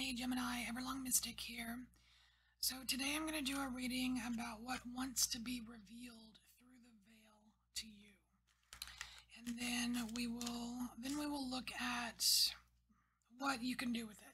Hey Gemini, Everlong Mystic here. So today I'm going to do a reading about what wants to be revealed through the veil to you. And then we will look at what you can do with it.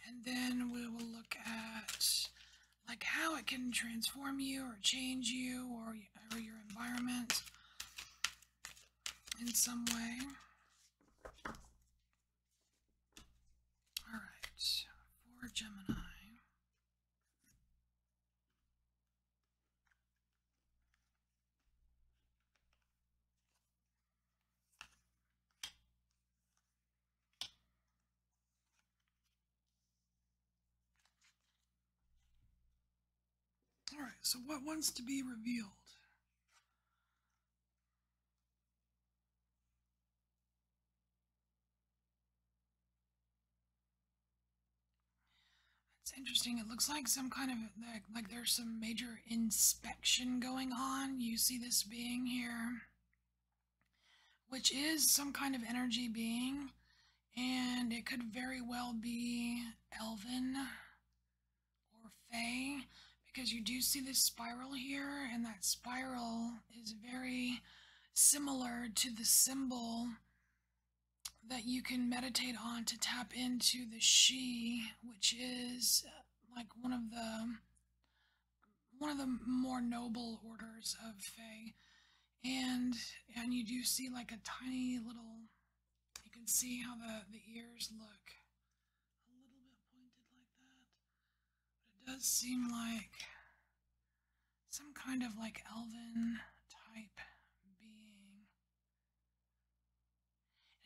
And then we will look at like how it can transform you or change you or your environment in some way. All right, for Gemini. All right, so what wants to be revealed? It's interesting. It looks like some kind of like there's some major inspection going on. You see this being here, which is some kind of energy being, and it could very well be Elven or Fae, because you do see this spiral here, and that spiral is very similar to the symbol that you can meditate on to tap into the She, which is like one of the more noble orders of Fae, and you do see like a tiny little. You can see how the ears look a little bit pointed like that, but it does seem like some kind of like elven type being.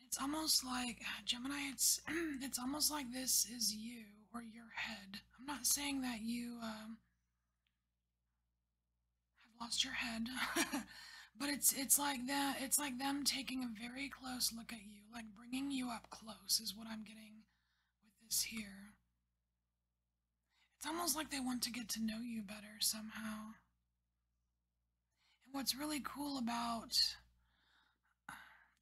It's almost like Gemini. It's almost like this is you or your head. I'm not saying that you have lost your head, but it's like that. It's like them taking a very close look at you, like bringing you up close, is what I'm getting with this here. It's almost like they want to get to know you better somehow. And what's really cool about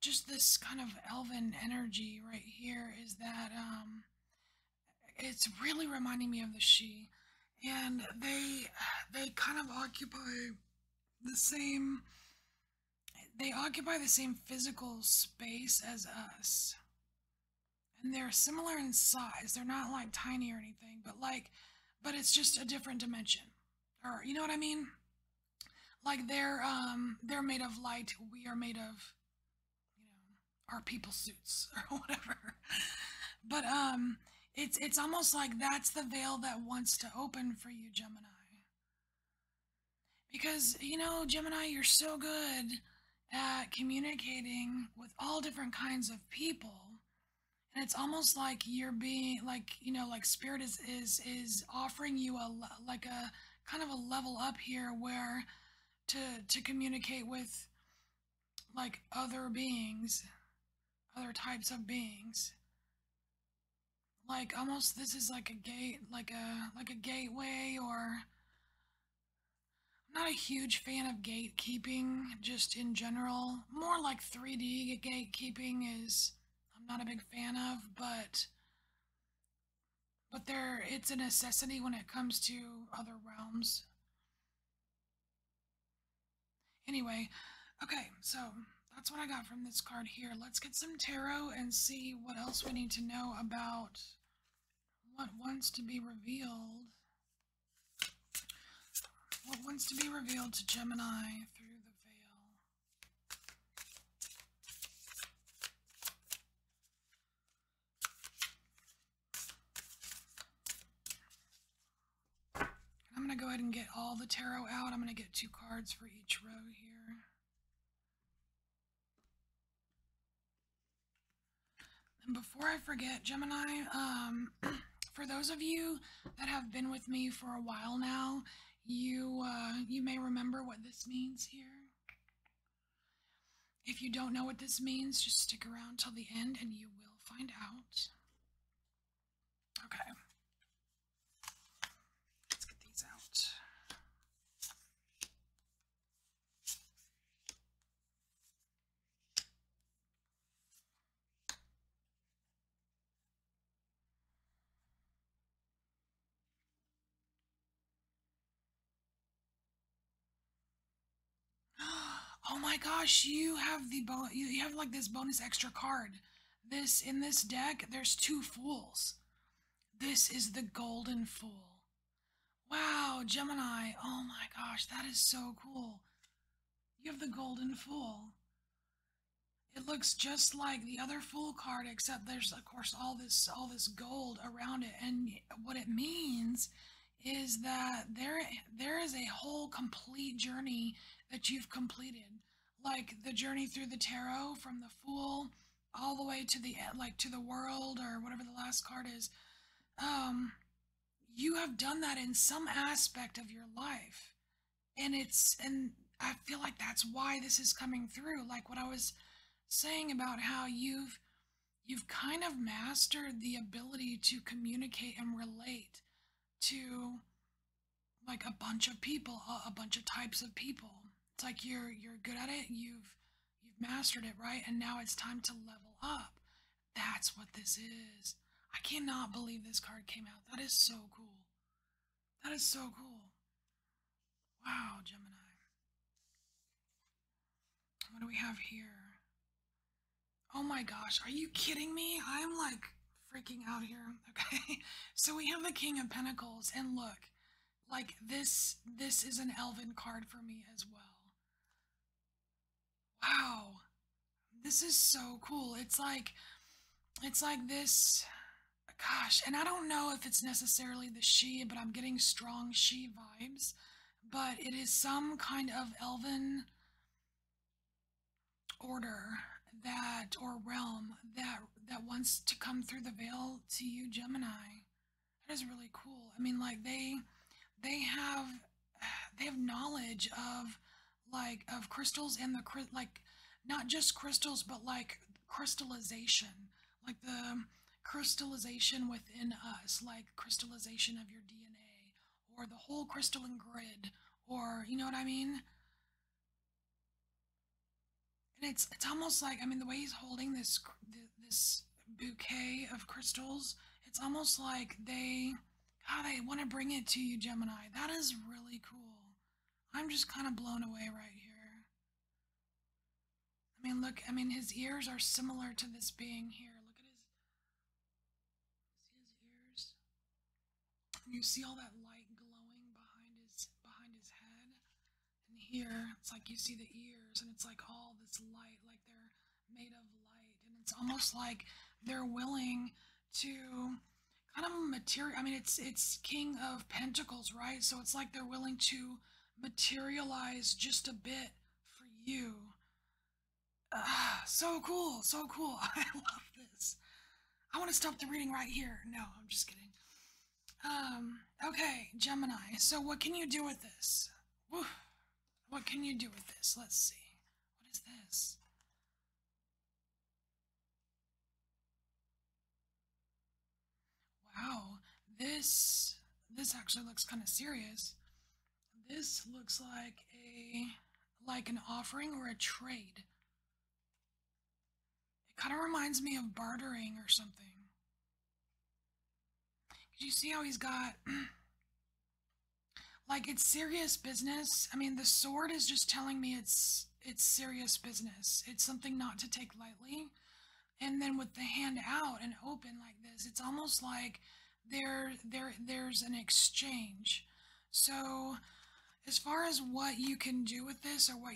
just this kind of elven energy right here is that it's really reminding me of the She, and they kind of the same occupy the same physical space as us, and they're similar in size. They're not like tiny or anything, but it's just a different dimension, or you know what I mean. Like they're made of light. We are made of, our people suits or whatever. But it's almost like that's the veil that wants to open for you, Gemini. Because, Gemini, you're so good at communicating with all different kinds of people. And it's almost like you're being like, like spirit is offering you like a kind of a level up here where to communicate with like other beings, other types of beings. Like almost this is like a gate, like a gateway, or I'm not a huge fan of gatekeeping just in general. More like 3D gatekeeping is I'm not a big fan of, but it's a necessity when it comes to other realms. Anyway, okay, so that's what I got from this card here. Let's get some tarot and see what else we need to know about what wants to be revealed. What wants to be revealed to Gemini through the veil? I'm going to go ahead and get all the tarot out. I'm going to get 2 cards for each row here. And before I forget, Gemini, for those of you that have been with me for a while now, you may remember what this means here. If you don't know what this means, just stick around till the end and you will find out. Okay. Let's get these out. Oh my gosh, you have you have like this bonus extra card. This in this deck, there's two fools. This is the golden fool. Wow, Gemini. Oh my gosh, that is so cool. You have the golden fool. It looks just like the other fool card, except there's of course all this gold around it, and what it means is that there is a whole complete journey that you've completed, like the journey through the tarot from the fool all the way to the like to the world or whatever the last card is. Um, you have done that in some aspect of your life, and I feel like that's why this is coming through. Like what I was saying about how you've kind of mastered the ability to communicate and relate to like a bunch of people, a bunch of types of people. It's like you're good at it. You've mastered it, right? And now it's time to level up. That's what this is. I cannot believe this card came out. That is so cool. That is so cool. Wow, Gemini. What do we have here? Oh my gosh, are you kidding me? I'm like freaking out here. Okay. So we have the King of Pentacles, and look, like this is an elven card for me as well. Wow. This is so cool. It's like this, gosh, and I don't know if it's necessarily the she, but I'm getting strong she vibes. But it is some kind of elven order that or realm that wants to come through the veil to you, Gemini. That is really cool. I mean, like they have they have knowledge of like of crystals and like not just crystals but like crystallization, like the crystallization within us, like crystallization of your DNA or the whole crystalline grid, or you know what I mean. And it's almost like, I mean, the way he's holding this bouquet of crystals, it's almost like they want to bring it to you, Gemini. That is really cool. I'm just kind of blown away right here. I mean, look, I mean, his ears are similar to this being here. Look at see his ears? And you see all that light glowing behind his head. And here, it's like you see the ears, and it's like all this light, like they're made of light, and it's almost like they're willing to kind of material. I mean, it's King of Pentacles, right? So it's like they're willing to materialize just a bit for you. So cool, so cool. I love this. I want to stop the reading right here. No, I'm just kidding. Okay, Gemini. So what can you do with this? Woo. What can you do with this? Let's see. What is this? Wow, this actually looks kind of serious. This looks like an offering or a trade. It kind of reminds me of bartering or something. Did you see how he's got like it's serious business? I mean, the sword is just telling me it's serious business. It's something not to take lightly. And then with the hand out and open like this, it's almost like there's an exchange. So as far as what you can do with this, or what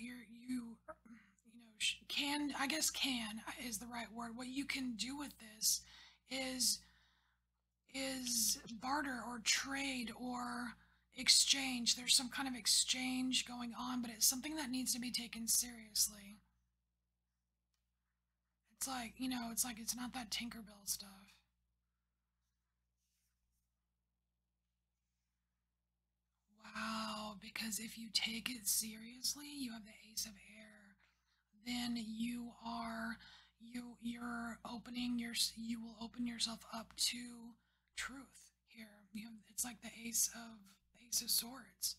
can, I guess can is the right word, what you can do with this is barter or trade or exchange. There's some kind of exchange going on, but it's something that needs to be taken seriously. It's like, it's like it's not that Tinkerbell stuff. Wow, because if you take it seriously, you have the Ace of Air. Then you will open yourself up to truth here. It's like the Ace of Swords.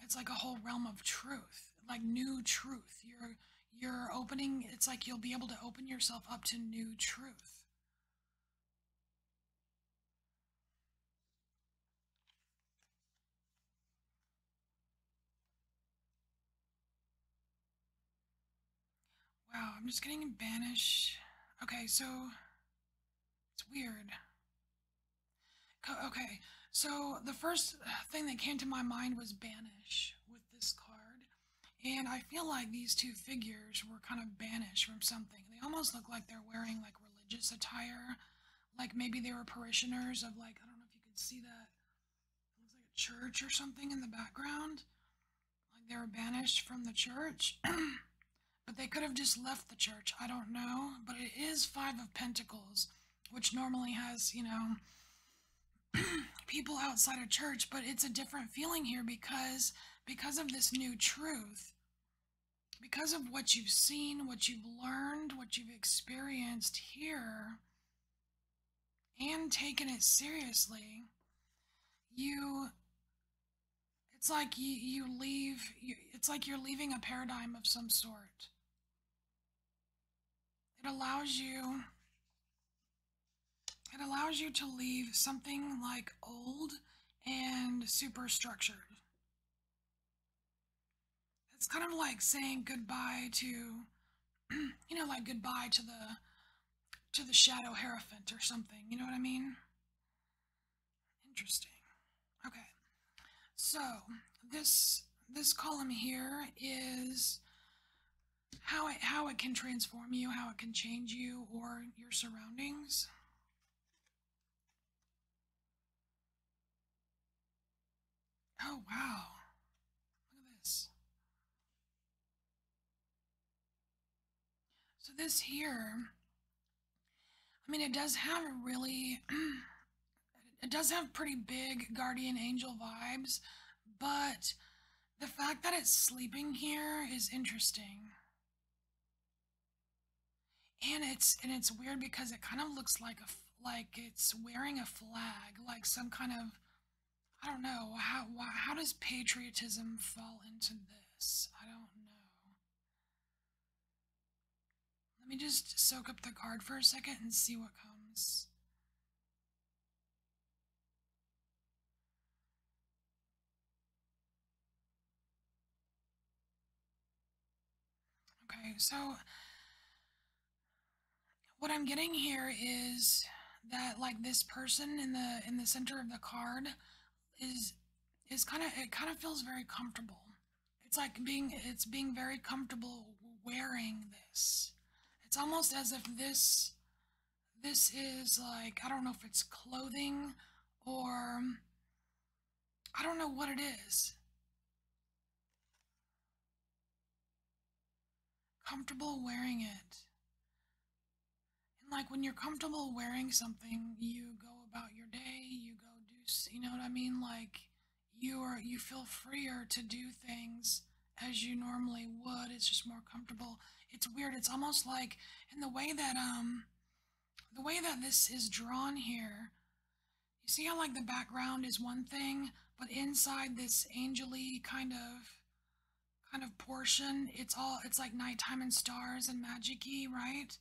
It's like a whole realm of truth, like new truth. You're opening. It's like you'll be able to open yourself up to new truth. Wow, I'm just getting banished. Okay, so it's weird. Okay, so the first thing that came to my mind was banish with this card. And I feel like these two figures were kind of banished from something. They almost look like they're wearing like religious attire. Like maybe they were parishioners of like, I don't know if you could see that. It looks like a church or something in the background. Like they were banished from the church. But they could have just left the church. I don't know. But it is Five of Pentacles, which normally has, people outside of church, but it's a different feeling here because of this new truth, because of what you've seen, what you've learned, what you've experienced here, and taken it seriously. You it's like it's like you're leaving a paradigm of some sort. It allows you it allows you to leave something like old and super structured. It's kind of like saying goodbye to, like goodbye to the shadow hierophant or something. You know what I mean? Interesting. Okay. So, this column here is how it can transform you, how it can change you or your surroundings. Oh wow. Look at this. So this here, I mean it does have a really it does have pretty big guardian angel vibes, but the fact that it's sleeping here is interesting. And it's weird because it kind of looks like like it's wearing a flag, like some kind of, I don't know, how does patriotism fall into this? I don't know. Let me just soak up the card for a second and see what comes. Okay, so what I'm getting here is that like this person in the center of the card is kind of, it kind of feels very comfortable. It's being very comfortable wearing this. It's almost as if this is like, I don't know if it's clothing or I don't know what it is. Comfortable wearing it. And like when you're comfortable wearing something, you go about your day, you go do, you know what I mean? Like you feel freer to do things as you normally would. It's just more comfortable. It's weird. It's almost like in the way that this is drawn here. You see how like the background is one thing, but inside this angely kind of portion, it's like nighttime and stars and magic-y, right?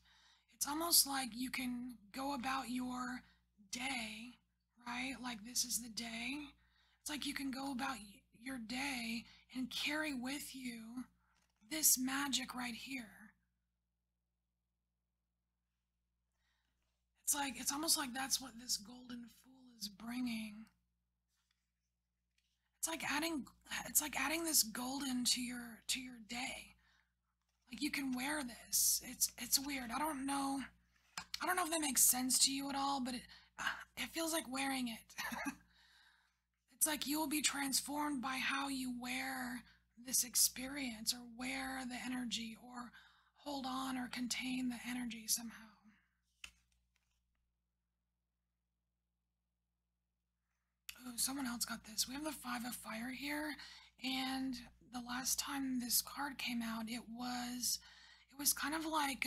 It's almost like you can go about your day, right? Like this is the day. It's like you can go about your day and carry with you this magic right here. It's like it's almost like that's what this golden fool is bringing. It's like adding this golden to your day. Like you can wear this. It's weird. I don't know if that makes sense to you at all, but it feels like wearing it. It's like you will be transformed by how you wear this experience or wear the energy or hold on or contain the energy somehow. Oh, someone else got this. We have the Five of Fire here, and the last time this card came out, it was kind of like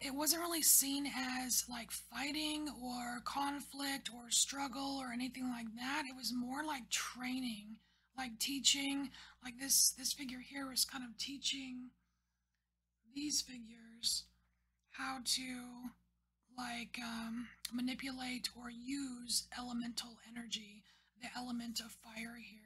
it wasn't really seen as like fighting or conflict or struggle or anything like that. It was more like training, like teaching. Like this figure here was kind of teaching these figures how to like manipulate or use elemental energy, the element of fire here.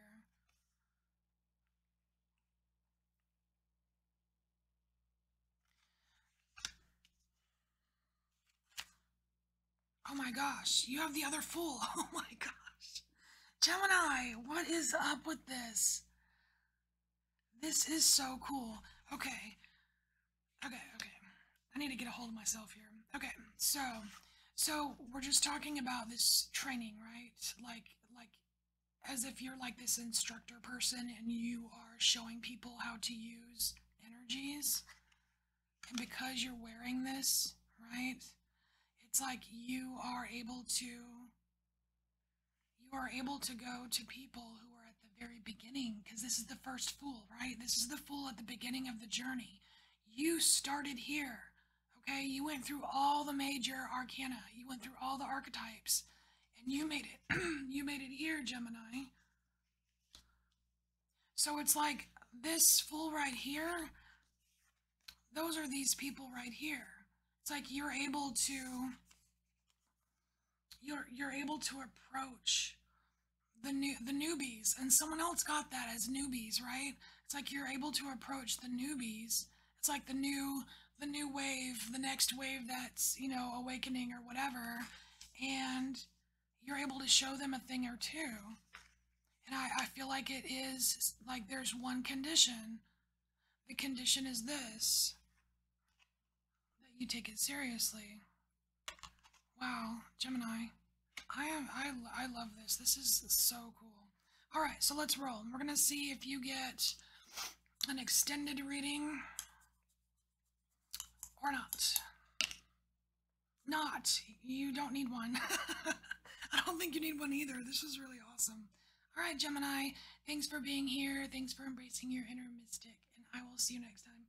Oh my gosh, you have the other Fool. Oh my gosh. Gemini, what is up with this? This is so cool. Okay, okay. I need to get a hold of myself here. Okay, so we're just talking about this training, right? Like as if you're like this instructor person and you are showing people how to use energies. And because you're wearing this, right? It's like you are able to go to people who are at the very beginning, because this is the first Fool, right? This is the Fool at the beginning of the journey. You started here, okay? You went through all the major arcana, you went through all the archetypes, and you made it. You made it here, Gemini. So it's like this Fool right here, those are these people right here. It's like you're able to approach the newbies, and someone else got that as newbies, right? It's like you're able to approach the newbies. It's like the new wave, the next wave that's, awakening or whatever, and you're able to show them a thing or two. And I feel like it is like there's one condition. The condition is this, that you take it seriously. Wow, Gemini. I love this. This is so cool. All right, so let's roll. We're gonna see if you get an extended reading or not. Not. You don't need one. I don't think you need one either. This is really awesome. All right, Gemini. Thanks for being here. Thanks for embracing your inner mystic, and I will see you next time.